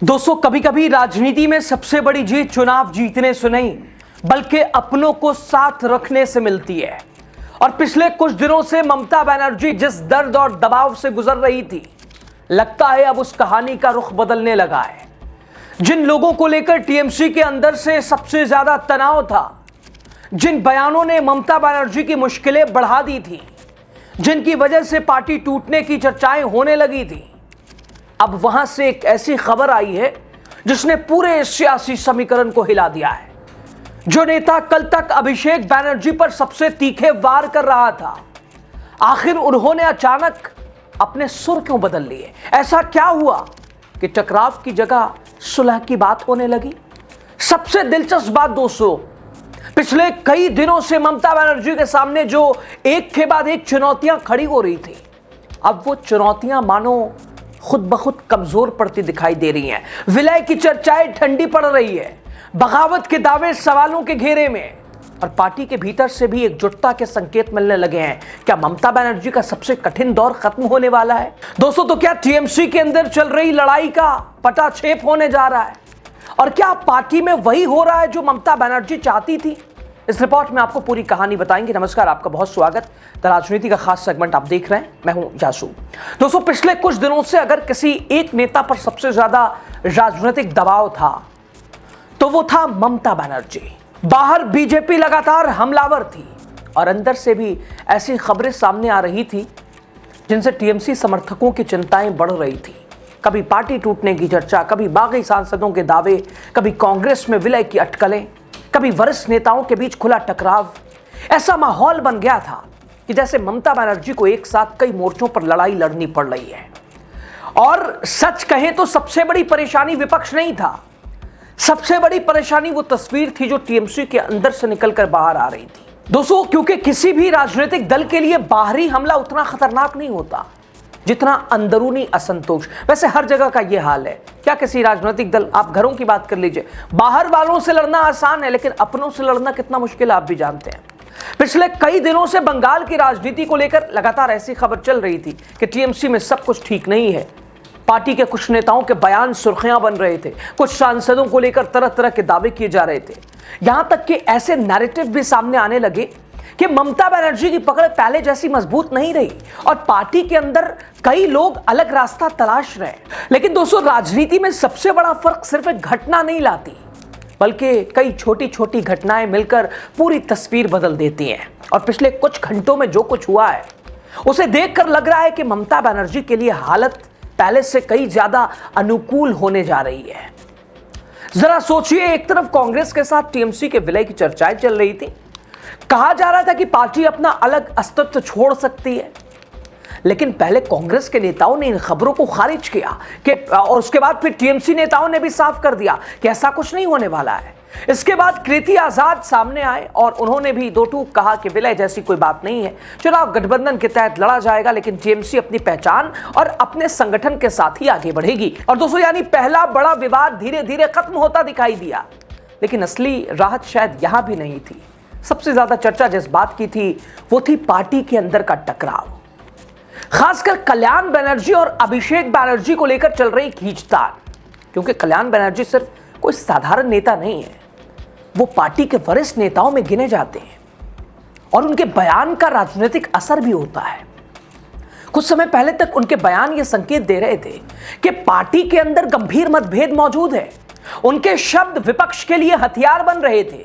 दोस्तों, कभी कभी राजनीति में सबसे बड़ी जीत चुनाव जीतने से नहीं बल्कि अपनों को साथ रखने से मिलती है। और पिछले कुछ दिनों से ममता बनर्जी जिस दर्द और दबाव से गुजर रही थी, लगता है अब उस कहानी का रुख बदलने लगा है। जिन लोगों को लेकर टीएमसी के अंदर से सबसे ज्यादा तनाव था, जिन बयानों ने ममता बनर्जी की मुश्किलें बढ़ा दी थी, जिनकी वजह से पार्टी टूटने की चर्चाएं होने लगी थी, अब वहां से एक ऐसी खबर आई है जिसने पूरे सियासी समीकरण को हिला दिया है। जो नेता कल तक अभिषेक बनर्जी पर सबसे तीखे वार कर रहा था, आखिर उन्होंने अचानक अपने सुर क्यों बदल लिए? ऐसा क्या हुआ कि टकराव की जगह सुलह की बात होने लगी? सबसे दिलचस्प बात दोस्तों, पिछले कई दिनों से ममता बनर्जी के सामने जो एक के बाद एक चुनौतियां खड़ी हो रही थी, अब वो चुनौतियां मानो खुद ब खुद कमजोर पड़ती दिखाई दे रही हैं। विलय की चर्चाएं ठंडी पड़ रही है, बगावत के दावे सवालों के घेरे में, और पार्टी के भीतर से भी एकजुटता के संकेत मिलने लगे हैं। क्या ममता बनर्जी का सबसे कठिन दौर खत्म होने वाला है? दोस्तों, तो क्या टीएमसी के अंदर चल रही लड़ाई का पटाक्षेप होने जा रहा है? और क्या पार्टी में वही हो रहा है जो ममता बनर्जी चाहती थी? इस रिपोर्ट में आपको पूरी कहानी बताएंगे। नमस्कार, आपका बहुत स्वागत। द राजनीति का खास सेगमेंट आप देख रहे हैं, मैं हूं जासू। दोस्तों, पिछले कुछ दिनों से अगर किसी एक नेता पर सबसे ज्यादा राजनीतिक दबाव था तो वो था ममता बनर्जी। बाहर बीजेपी लगातार हमलावर थी और अंदर से भी ऐसी खबरें सामने आ रही थी जिनसे टीएमसी समर्थकों की चिंताएं बढ़ रही थी। कभी पार्टी टूटने की चर्चा, कभी बागी सांसदों के दावे, कभी कांग्रेस में विलय की अटकलें, कभी वरिष्ठ नेताओं के बीच खुला टकराव। ऐसा माहौल बन गया था कि जैसे ममता बनर्जी को एक साथ कई मोर्चों पर लड़ाई लड़नी पड़ रही है। और सच कहें तो सबसे बड़ी परेशानी विपक्ष नहीं था, सबसे बड़ी परेशानी वो तस्वीर थी जो टीएमसी के अंदर से निकलकर बाहर आ रही थी। दोस्तों, क्योंकि किसी भी राजनीतिक दल के लिए बाहरी हमला उतना खतरनाक नहीं होता जितना अंदरूनी असंतोष। वैसे हर जगह का ये हाल है। क्या किसी राजनीतिक दल, आप घरों की बात कर लीजिए, बाहर वालों से लड़ना आसान है, लेकिन अपनों से लड़ना कितना मुश्किल है आप भी जानते हैं। पिछले कई दिनों से बंगाल की राजनीति को लेकर लगातार ऐसी खबर चल रही थी कि टीएमसी में सब कुछ ठीक नहीं है। पार्टी के कुछ नेताओं के बयान सुर्खियां बन रहे थे, कुछ सांसदों को लेकर तरह तरह के दावे किए जा रहे थे। यहां तक कि ऐसे नैरेटिव भी सामने आने लगे कि ममता बनर्जी की पकड़ पहले जैसी मजबूत नहीं रही और पार्टी के अंदर कई लोग अलग रास्ता तलाश रहे। लेकिन दोस्तों, राजनीति में सबसे बड़ा फर्क सिर्फ एक घटना नहीं लाती, बल्कि कई छोटी छोटी घटनाएं मिलकर पूरी तस्वीर बदल देती हैं। और पिछले कुछ घंटों में जो कुछ हुआ है उसे देखकर लग रहा है कि ममता बनर्जी के लिए हालत पहले से कई ज्यादा अनुकूल होने जा रही है। जरा सोचिए, एक तरफ कांग्रेस के साथ टीएमसी के विलय की चर्चाएं चल रही थी, कहा जा रहा था कि पार्टी अपना अलग अस्तित्व छोड़ सकती है, लेकिन पहले कांग्रेस के नेताओं ने इन खबरों को खारिज किया कि और उसके बाद फिर टीएमसी नेताओं ने भी साफ कर दिया कि ऐसा कुछ नहीं होने वाला है। इसके बाद कृति आजाद सामने आए और उन्होंने भी दो टूक कहा कि विलय जैसी कोई बात नहीं है, चुनाव गठबंधन के तहत लड़ा जाएगा, लेकिन टीएमसी अपनी पहचान और अपने संगठन के साथ ही आगे बढ़ेगी। और दोस्तों, यानी पहला बड़ा विवाद धीरे धीरे खत्म होता दिखाई दिया। लेकिन असली राहत शायद यहां भी नहीं थी। सबसे ज्यादा चर्चा जिस बात की थी वो थी पार्टी के अंदर का टकराव, खासकर कल्याण बनर्जी और अभिषेक बनर्जी को लेकर चल रही खींचतान। क्योंकि कल्याण बनर्जी सिर्फ कोई साधारण नेता नहीं है, वो पार्टी के वरिष्ठ नेताओं में गिने जाते हैं और उनके बयान का राजनीतिक असर भी होता है। कुछ समय पहले तक उनके बयान ये संकेत दे रहे थे कि पार्टी के अंदर गंभीर मतभेद मौजूद है। उनके शब्द विपक्ष के लिए हथियार बन रहे थे।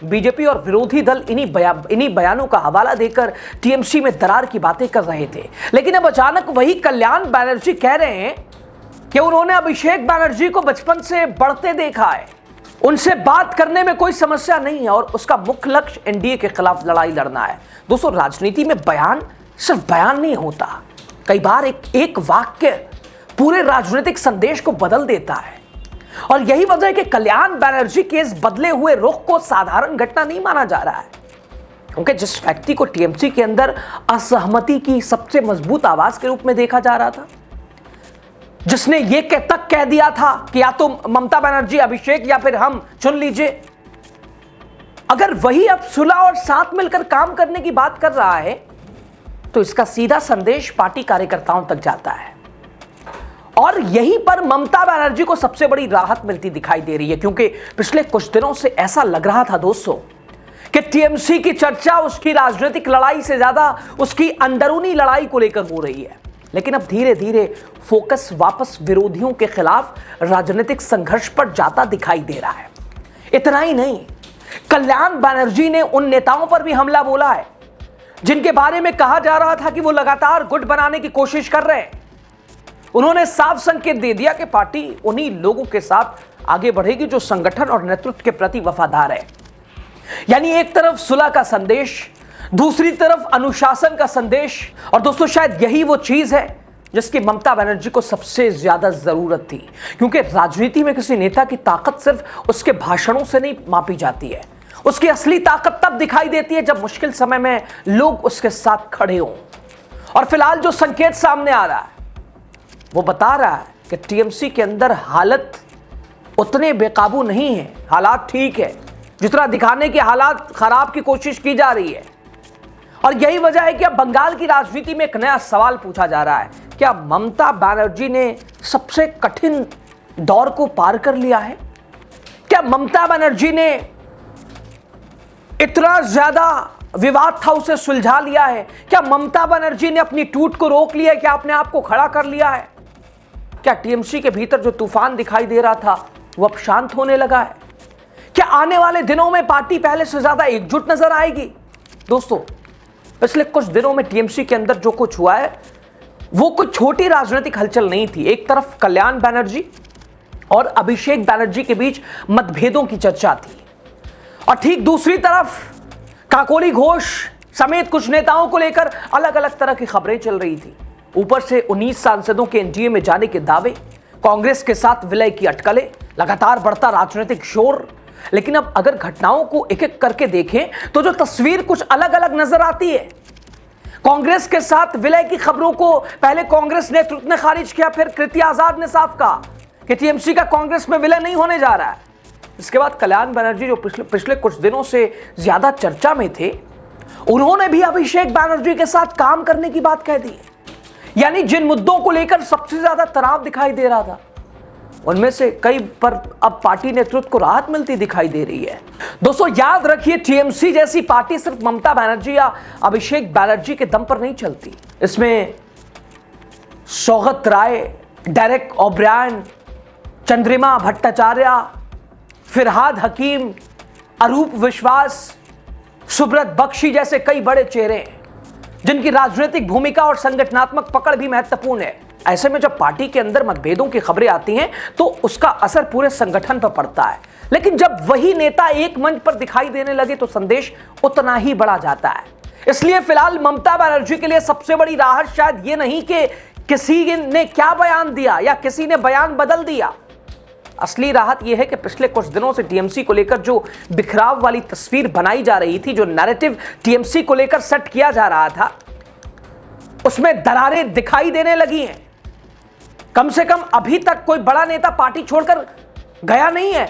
बीजेपी और विरोधी दल इन्हीं बयानों का हवाला देकर टीएमसी में दरार की बातें कर रहे थे। लेकिन अब अचानक वही कल्याण बनर्जी कह रहे हैं कि उन्होंने अभिषेक बनर्जी को बचपन से बढ़ते देखा है, उनसे बात करने में कोई समस्या नहीं है और उसका मुख्य लक्ष्य एनडीए के खिलाफ लड़ाई लड़ना है। दोस्तों, राजनीति में बयान सिर्फ बयान नहीं होता, कई बार एक वाक्य पूरे राजनीतिक संदेश को बदल देता है। और यही वजह है कि कल्याण बनर्जी के इस बदले हुए रुख को साधारण घटना नहीं माना जा रहा है। क्योंकि जिस व्यक्ति को टीएमसी के अंदर असहमति की सबसे मजबूत आवाज के रूप में देखा जा रहा था, जिसने ये तक कह दिया था कि या तो ममता बनर्जी, अभिषेक या फिर हम चुन लीजिए, अगर वही अब सुलह और साथ मिलकर काम करने की बात कर रहा है तो इसका सीधा संदेश पार्टी कार्यकर्ताओं तक जाता है। और यहीं पर ममता बनर्जी को सबसे बड़ी राहत मिलती दिखाई दे रही है, क्योंकि पिछले कुछ दिनों से ऐसा लग रहा था दोस्तों कि टीएमसी की चर्चा उसकी राजनीतिक लड़ाई से ज्यादा उसकी अंदरूनी लड़ाई को लेकर हो रही है। लेकिन अब धीरे धीरे फोकस वापस विरोधियों के खिलाफ राजनीतिक संघर्ष पर जाता दिखाई दे रहा है। इतना ही नहीं, कल्याण बनर्जी ने उन नेताओं पर भी हमला बोला है जिनके बारे में कहा जा रहा था कि वो लगातार गुट बनाने की कोशिश कर रहे हैं। उन्होंने साफ संकेत दे दिया कि पार्टी उन्हीं लोगों के साथ आगे बढ़ेगी जो संगठन और नेतृत्व के प्रति वफादार है। यानी एक तरफ सुलह का संदेश, दूसरी तरफ अनुशासन का संदेश। और दोस्तों शायद यही वो चीज है जिसकी ममता बनर्जी को सबसे ज्यादा जरूरत थी, क्योंकि राजनीति में किसी नेता की ताकत सिर्फ उसके भाषणों से नहीं मापी जाती है। उसकी असली ताकत तब दिखाई देती है जब मुश्किल समय में लोग उसके साथ खड़े हों। और फिलहाल जो संकेत सामने आ रहा है वो बता रहा है कि टीएमसी के अंदर हालत उतने बेकाबू नहीं है, हालात ठीक है जितना दिखाने के हालात खराब की कोशिश की जा रही है। और यही वजह है कि अब बंगाल की राजनीति में एक नया सवाल पूछा जा रहा है, क्या ममता बनर्जी ने सबसे कठिन दौर को पार कर लिया है? क्या ममता बनर्जी ने इतना ज्यादा विवाद था उसे सुलझा लिया है? क्या ममता बनर्जी ने अपनी टूट को रोक लिया है? क्या अपने आप को खड़ा कर लिया है? क्या टीएमसी के भीतर जो तूफान दिखाई दे रहा था वो अब शांत होने लगा है? क्या आने वाले दिनों में पार्टी पहले से ज्यादा एकजुट नजर आएगी? दोस्तों पिछले कुछ दिनों में टीएमसी के अंदर जो कुछ हुआ है वो कुछ छोटी राजनीतिक हलचल नहीं थी। एक तरफ कल्याण बनर्जी और अभिषेक बनर्जी के बीच मतभेदों की चर्चा थी, और ठीक दूसरी तरफ काकोली घोष समेत कुछ नेताओं को लेकर अलग अलग तरह की खबरें चल रही थी। ऊपर से 19 सांसदों के एनडीए में जाने के दावे, कांग्रेस के साथ विलय की अटकलें, लगातार बढ़ता राजनीतिक शोर। लेकिन अब अगर घटनाओं को एक एक करके देखें तो जो तस्वीर कुछ अलग अलग नजर आती है। कांग्रेस के साथ विलय की खबरों को पहले कांग्रेस नेतृत्व ने खारिज किया, फिर कृति आजाद ने साफ कहा कि टीएमसी का कांग्रेस में विलय नहीं होने जा रहा है। इसके बाद कल्याण बनर्जी जो पिछले कुछ दिनों से ज्यादा चर्चा में थे, उन्होंने भी अभिषेक बनर्जी के साथ काम करने की बात कह दी। यानी जिन मुद्दों को लेकर सबसे ज्यादा तनाव दिखाई दे रहा था उनमें से कई पर अब पार्टी नेतृत्व को राहत मिलती दिखाई दे रही है। दोस्तों याद रखिए, टीएमसी जैसी पार्टी सिर्फ ममता बनर्जी या अभिषेक बनर्जी के दम पर नहीं चलती। इसमें सौगत राय, डेरेक ओब्रायन, चंद्रिमा भट्टाचार्य, फिरहाद हकीम, अरूप विश्वास, सुब्रत बख्शी जैसे कई बड़े चेहरे हैं जिनकी राजनीतिक भूमिका और संगठनात्मक पकड़ भी महत्वपूर्ण है। ऐसे में जब पार्टी के अंदर मतभेदों की खबरें आती हैं तो उसका असर पूरे संगठन पर पड़ता है। लेकिन जब वही नेता एक मंच पर दिखाई देने लगे तो संदेश उतना ही बढ़ा जाता है। इसलिए फिलहाल ममता बनर्जी के लिए सबसे बड़ी राहत शायद ये नहीं कि किसी ने क्या बयान दिया या किसी ने बयान बदल दिया। असली राहत यह है कि पिछले कुछ दिनों से टीएमसी को लेकर जो बिखराव वाली तस्वीर बनाई जा रही थी, जो नैरेटिव टीएमसी को लेकर सेट किया जा रहा था, उसमें दरारें दिखाई देने लगी हैं। कम से कम अभी तक कोई बड़ा नेता पार्टी छोड़कर गया नहीं है।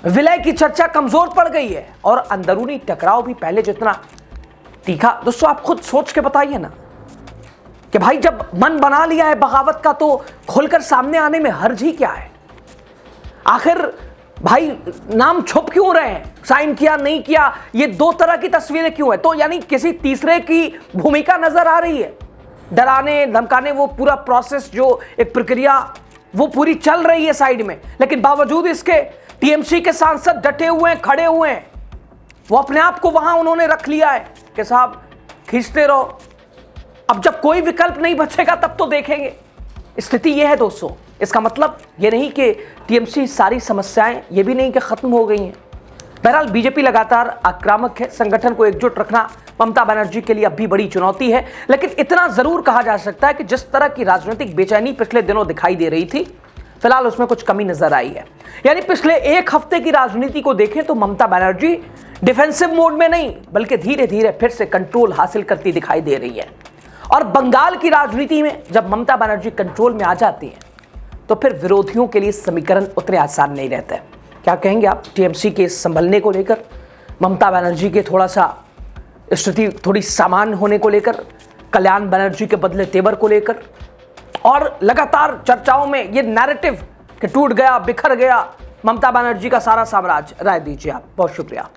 विलय की चर्चा कमजोर पड़ गई है और अंदरूनी टकराव भी पहले जितना तीखा। दोस्तों आप खुद सोच के बताइए ना कि भाई जब मन बना लिया है बगावत का तो खुलकर सामने आने में हर्ज ही क्या है? आखिर भाई नाम छुप क्यों रहे हैं? साइन किया नहीं किया, ये दो तरह की तस्वीरें क्यों है? तो यानी किसी तीसरे की भूमिका नजर आ रही है। डराने धमकाने वो पूरा प्रोसेस, जो एक प्रक्रिया वो पूरी चल रही है साइड में। लेकिन बावजूद इसके टीएमसी के सांसद डटे हुए हैं, खड़े हुए हैं। वो अपने आप को वहां उन्होंने रख लिया है कि साहब खींचते रहो, अब जब कोई विकल्प नहीं बचेगा तब तो देखेंगे। स्थिति यह है दोस्तों। इसका मतलब यह नहीं कि टीएमसी सारी समस्याएं, ये भी नहीं कि खत्म हो गई हैं। बहरहाल बीजेपी लगातार आक्रामक है। संगठन को एकजुट रखना ममता बनर्जी के लिए अब भी बड़ी चुनौती है। लेकिन इतना जरूर कहा जा सकता है कि जिस तरह की राजनीतिक बेचैनी पिछले दिनों दिखाई दे रही थी, फिलहाल उसमें कुछ कमी नजर आई है। यानी पिछले एक हफ्ते की राजनीति को देखें तो ममता बनर्जी डिफेंसिव मोड में नहीं बल्कि धीरे धीरे फिर से कंट्रोल हासिल करती दिखाई दे रही है। और बंगाल की राजनीति में जब ममता बनर्जी कंट्रोल में आ जाती है तो फिर विरोधियों के लिए समीकरण उतने आसान नहीं रहते। क्या कहेंगे आप टीएमसी के संभलने को लेकर, ममता बनर्जी के थोड़ा सा स्थिति थोड़ी सामान्य होने को लेकर, कल्याण बनर्जी के बदले तेवर को लेकर, और लगातार चर्चाओं में ये नैरेटिव कि टूट गया, बिखर गया ममता बनर्जी का सारा साम्राज्य। राय दीजिए आप। बहुत शुक्रिया।